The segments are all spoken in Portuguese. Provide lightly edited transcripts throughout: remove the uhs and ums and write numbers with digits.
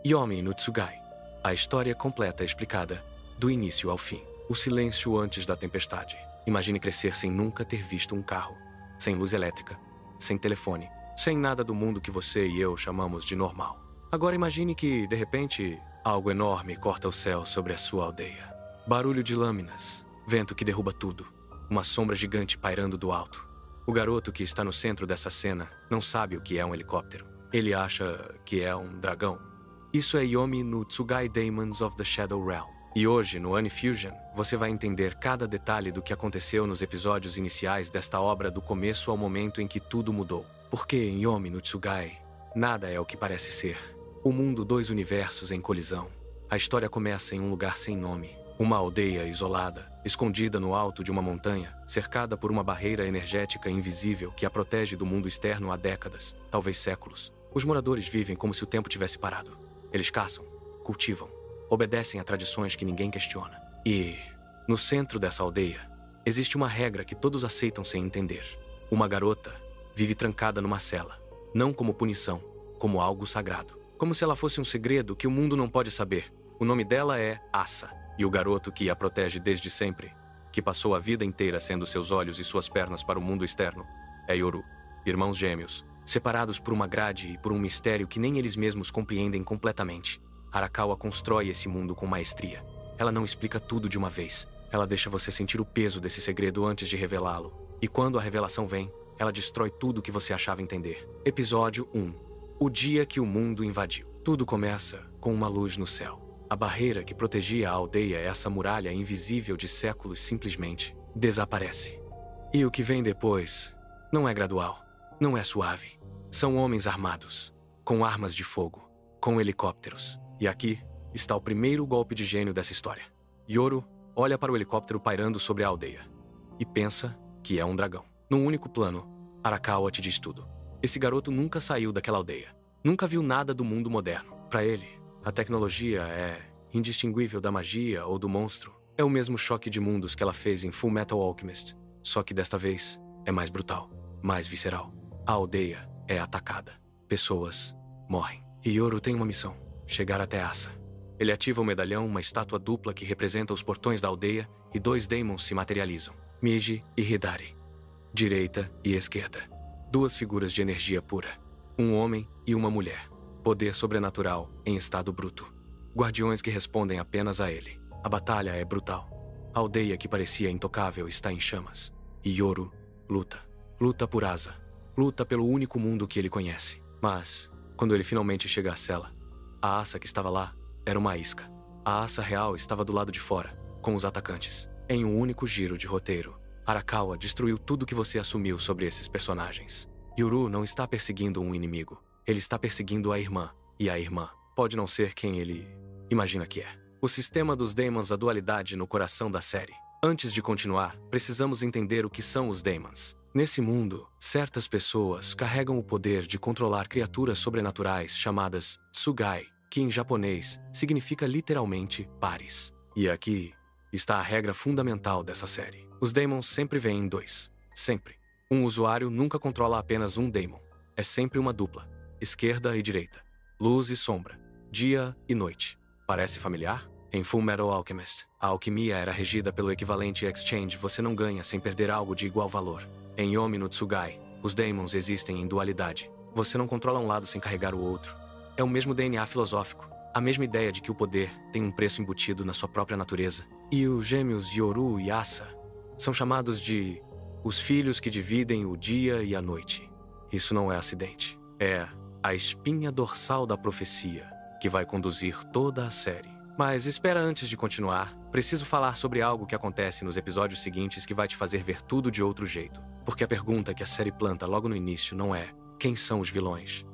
Yomi no Tsugai. A história completa explicada, do início ao fim. O silêncio antes da tempestade. Imagine crescer sem nunca ter visto um carro. Sem luz elétrica. Sem telefone. Sem nada do mundo que você e eu chamamos de normal. Agora imagine que, de repente, algo enorme corta o céu sobre a sua aldeia. Barulho de lâminas. Vento que derruba tudo. Uma sombra gigante pairando do alto. O garoto que está no centro dessa cena não sabe o que é um helicóptero. Ele acha que é um dragão. Isso é Yomi no Tsugai Daemons of the Shadow Realm. E hoje, no Onifusion, você vai entender cada detalhe do que aconteceu nos episódios iniciais desta obra do começo ao momento em que tudo mudou. Porque em Yomi no Tsugai, nada é o que parece ser. O mundo, dois universos em colisão. A história começa em um lugar sem nome. Uma aldeia isolada, escondida no alto de uma montanha, cercada por uma barreira energética invisível que a protege do mundo externo há décadas, talvez séculos. Os moradores vivem como se o tempo tivesse parado. Eles caçam, cultivam, obedecem a tradições que ninguém questiona. E, no centro dessa aldeia, existe uma regra que todos aceitam sem entender. Uma garota vive trancada numa cela, não como punição, como algo sagrado. Como se ela fosse um segredo que o mundo não pode saber. O nome dela é Asa, e o garoto que a protege desde sempre, que passou a vida inteira sendo seus olhos e suas pernas para o mundo externo, é Yoru, irmãos gêmeos, separados por uma grade e por um mistério que nem eles mesmos compreendem completamente. Arakawa constrói esse mundo com maestria. Ela não explica tudo de uma vez. Ela deixa você sentir o peso desse segredo antes de revelá-lo. E quando a revelação vem, ela destrói tudo o que você achava entender. Episódio 1. O dia que o mundo invadiu. Tudo começa com uma luz no céu. A barreira que protegia a aldeia, essa muralha invisível de séculos, simplesmente desaparece. E o que vem depois não é gradual, não é suave. São homens armados, com armas de fogo, com helicópteros. E aqui está o primeiro golpe de gênio dessa história. Yoru olha para o helicóptero pairando sobre a aldeia e pensa que é um dragão. Num único plano, Arakawa te diz tudo. Esse garoto nunca saiu daquela aldeia. Nunca viu nada do mundo moderno. Para ele, a tecnologia é indistinguível da magia ou do monstro. É o mesmo choque de mundos que ela fez em Full Metal Alchemist. Só que desta vez é mais brutal, mais visceral. A aldeia é atacada. Pessoas morrem. E Yoru tem uma missão: chegar até Asa. Ele ativa o medalhão, uma estátua dupla que representa os portões da aldeia, e dois daemons se materializam: Miji e Hidari. Direita e esquerda. Duas figuras de energia pura. Um homem e uma mulher. Poder sobrenatural em estado bruto. Guardiões que respondem apenas a ele. A batalha é brutal. A aldeia que parecia intocável está em chamas. E Yoru luta. Luta por Asa. Luta pelo único mundo que ele conhece. Mas, quando ele finalmente chega à cela, a Asa que estava lá era uma isca. A Asa real estava do lado de fora, com os atacantes. Em um único giro de roteiro, Arakawa destruiu tudo que você assumiu sobre esses personagens. Yoru não está perseguindo um inimigo. Ele está perseguindo a irmã. E a irmã pode não ser quem ele imagina que é. O sistema dos Daemons, a dualidade no coração da série. Antes de continuar, precisamos entender o que são os Daemons. Nesse mundo, certas pessoas carregam o poder de controlar criaturas sobrenaturais chamadas Tsugai, que em japonês significa literalmente pares. E aqui está a regra fundamental dessa série. Os Daemons sempre vêm em dois. Sempre. Um usuário nunca controla apenas um Daemon. É sempre uma dupla. Esquerda e direita. Luz e sombra. Dia e noite. Parece familiar? Em Full Metal Alchemist, a alquimia era regida pelo equivalente exchange. Você não ganha sem perder algo de igual valor. Em Yomi no Tsugai, os Daemons existem em dualidade. Você não controla um lado sem carregar o outro. É o mesmo DNA filosófico. A mesma ideia de que o poder tem um preço embutido na sua própria natureza. E os gêmeos Yoru e Asa são chamados de os filhos que dividem o dia e a noite. Isso não é acidente. É a espinha dorsal da profecia que vai conduzir toda a série. Mas espera, antes de continuar, preciso falar sobre algo que acontece nos episódios seguintes que vai te fazer ver tudo de outro jeito. Porque a pergunta que a série planta logo no início não é: quem são os vilões?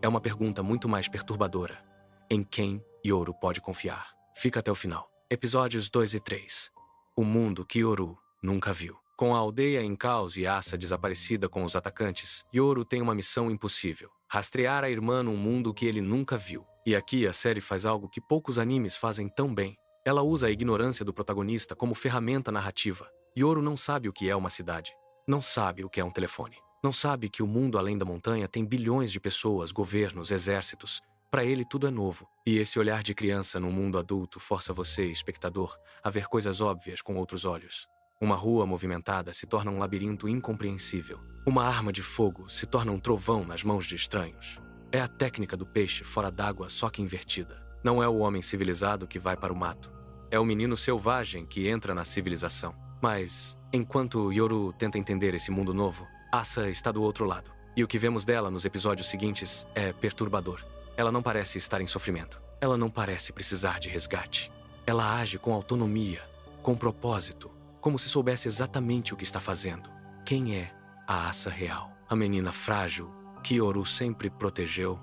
É uma pergunta muito mais perturbadora: em quem Yoru pode confiar? Fica até o final. Episódios 2 e 3. O mundo que Yoru nunca viu. Com a aldeia em caos e Asa desaparecida com os atacantes, Yoru tem uma missão impossível: rastrear a irmã num mundo que ele nunca viu. E aqui a série faz algo que poucos animes fazem tão bem. Ela usa a ignorância do protagonista como ferramenta narrativa. Yoru não sabe o que é uma cidade. Não sabe o que é um telefone. Não sabe que o mundo além da montanha tem bilhões de pessoas, governos, exércitos. Para ele tudo é novo, e esse olhar de criança num mundo adulto força você, espectador, a ver coisas óbvias com outros olhos. Uma rua movimentada se torna um labirinto incompreensível. Uma arma de fogo se torna um trovão nas mãos de estranhos. É a técnica do peixe fora d'água, só que invertida. Não é o homem civilizado que vai para o mato. É o menino selvagem que entra na civilização. Mas, enquanto Yoru tenta entender esse mundo novo, Asa está do outro lado. E o que vemos dela nos episódios seguintes é perturbador. Ela não parece estar em sofrimento. Ela não parece precisar de resgate. Ela age com autonomia, com propósito, como se soubesse exatamente o que está fazendo. Quem é a Asa real? A menina frágil que Yoru sempre protegeu?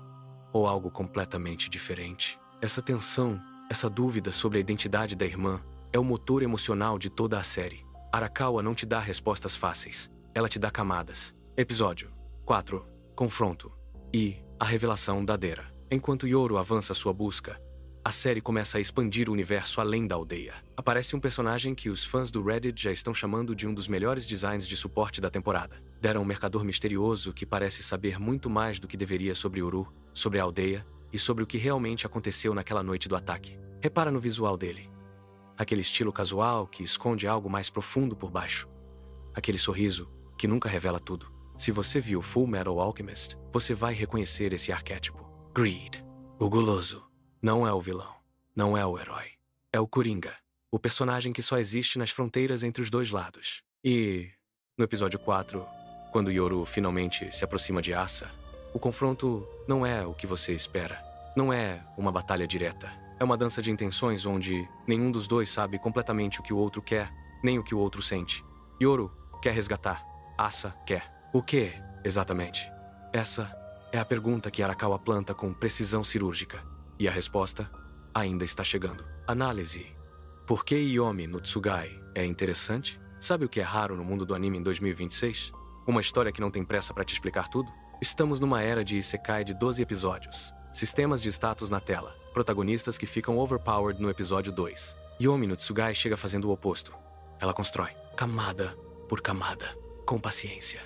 Ou algo completamente diferente? Essa tensão, essa dúvida sobre a identidade da irmã, é o motor emocional de toda a série. Arakawa não te dá respostas fáceis. Ela te dá camadas. Episódio 4. Confronto. E a revelação da Dera. Enquanto Yoru avança sua busca, a série começa a expandir o universo além da aldeia. Aparece um personagem que os fãs do Reddit já estão chamando de um dos melhores designs de suporte da temporada. Dera é um mercador misterioso que parece saber muito mais do que deveria sobre Yoru, sobre a aldeia e sobre o que realmente aconteceu naquela noite do ataque. Repara no visual dele. Aquele estilo casual que esconde algo mais profundo por baixo. Aquele sorriso que nunca revela tudo. Se você viu Full Metal Alchemist, você vai reconhecer esse arquétipo. Greed, o guloso, não é o vilão, não é o herói. É o Coringa, o personagem que só existe nas fronteiras entre os dois lados. E, no episódio 4, quando Yoru finalmente se aproxima de Asa, o confronto não é o que você espera. Não é uma batalha direta. É uma dança de intenções onde nenhum dos dois sabe completamente o que o outro quer, nem o que o outro sente. Yoru quer resgatar. Asa quer. O que, exatamente? Essa é a pergunta que Arakawa planta com precisão cirúrgica. E a resposta ainda está chegando. Análise. Por que Yomi no Tsugai é interessante? Sabe o que é raro no mundo do anime em 2026? Uma história que não tem pressa para te explicar tudo? Estamos numa era de Isekai de 12 episódios. Sistemas de status na tela. Protagonistas que ficam overpowered no episódio 2. Yomi no Tsugai chega fazendo o oposto. Ela constrói, camada por camada, com paciência.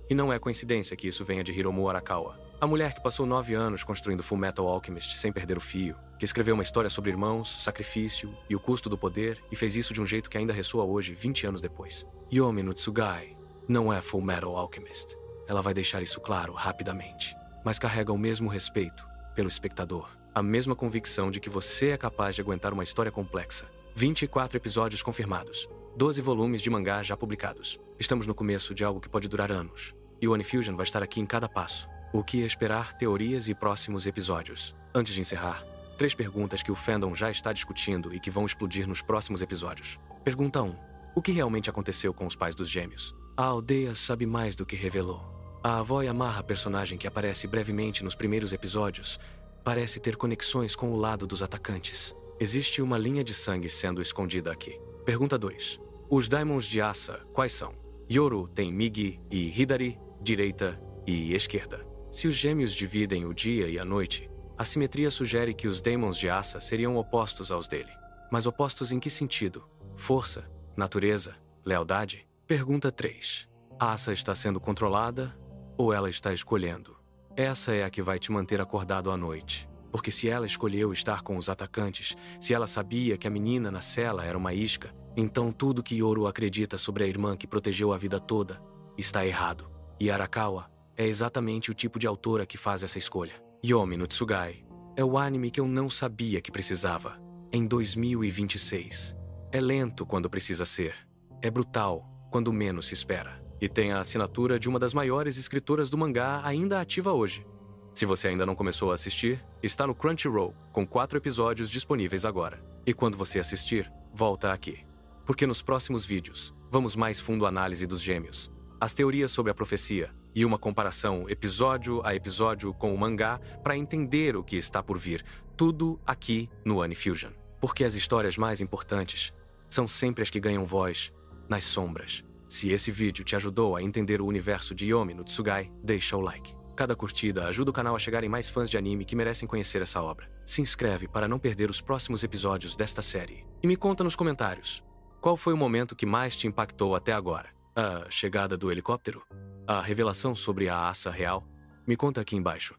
E não é coincidência que isso venha de Hiromu Arakawa. A mulher que passou 9 anos construindo Fullmetal Alchemist sem perder o fio, que escreveu uma história sobre irmãos, sacrifício e o custo do poder e fez isso de um jeito que ainda ressoa hoje, 20 anos depois. Yomi no Tsugai não é Fullmetal Alchemist. Ela vai deixar isso claro rapidamente, mas carrega o mesmo respeito pelo espectador, a mesma convicção de que você é capaz de aguentar uma história complexa. 24 episódios confirmados, 12 volumes de mangá já publicados. Estamos no começo de algo que pode durar anos, e o Onifusion vai estar aqui em cada passo. O que esperar, teorias e próximos episódios. Antes de encerrar, 3 perguntas que o fandom já está discutindo e que vão explodir nos próximos episódios. Pergunta 1. O que realmente aconteceu com os pais dos gêmeos? A aldeia sabe mais do que revelou. A avó Yamaha, personagem que aparece brevemente nos primeiros episódios, parece ter conexões com o lado dos atacantes. Existe uma linha de sangue sendo escondida aqui. Pergunta 2. Os Daimons de Asa, quais são? Yoru tem Migi e Hidari, direita e esquerda. Se os gêmeos dividem o dia e a noite, a simetria sugere que os Daimons de Asa seriam opostos aos dele. Mas opostos em que sentido? Força? Natureza? Lealdade? Pergunta 3. Asa está sendo controlada ou ela está escolhendo? Essa é a que vai te manter acordado à noite. Porque se ela escolheu estar com os atacantes, se ela sabia que a menina na cela era uma isca, então tudo que Yoru acredita sobre a irmã que protegeu a vida toda está errado. E Arakawa é exatamente o tipo de autora que faz essa escolha. Yomi no Tsugai é o anime que eu não sabia que precisava. Em 2026. É lento quando precisa ser. É brutal quando menos se espera. E tem a assinatura de uma das maiores escritoras do mangá ainda ativa hoje. Se você ainda não começou a assistir, está no Crunchyroll, com 4 episódios disponíveis agora. E quando você assistir, volta aqui. Porque nos próximos vídeos, vamos mais fundo à análise dos gêmeos, as teorias sobre a profecia e uma comparação episódio a episódio com o mangá para entender o que está por vir. Tudo aqui no Onifusion. Porque as histórias mais importantes são sempre as que ganham voz nas sombras. Se esse vídeo te ajudou a entender o universo de Yomi no Tsugai, deixa o like. Cada curtida ajuda o canal a chegar em mais fãs de anime que merecem conhecer essa obra. Se inscreve para não perder os próximos episódios desta série. E me conta nos comentários, qual foi o momento que mais te impactou até agora? A chegada do helicóptero? A revelação sobre a Asa real? Me conta aqui embaixo.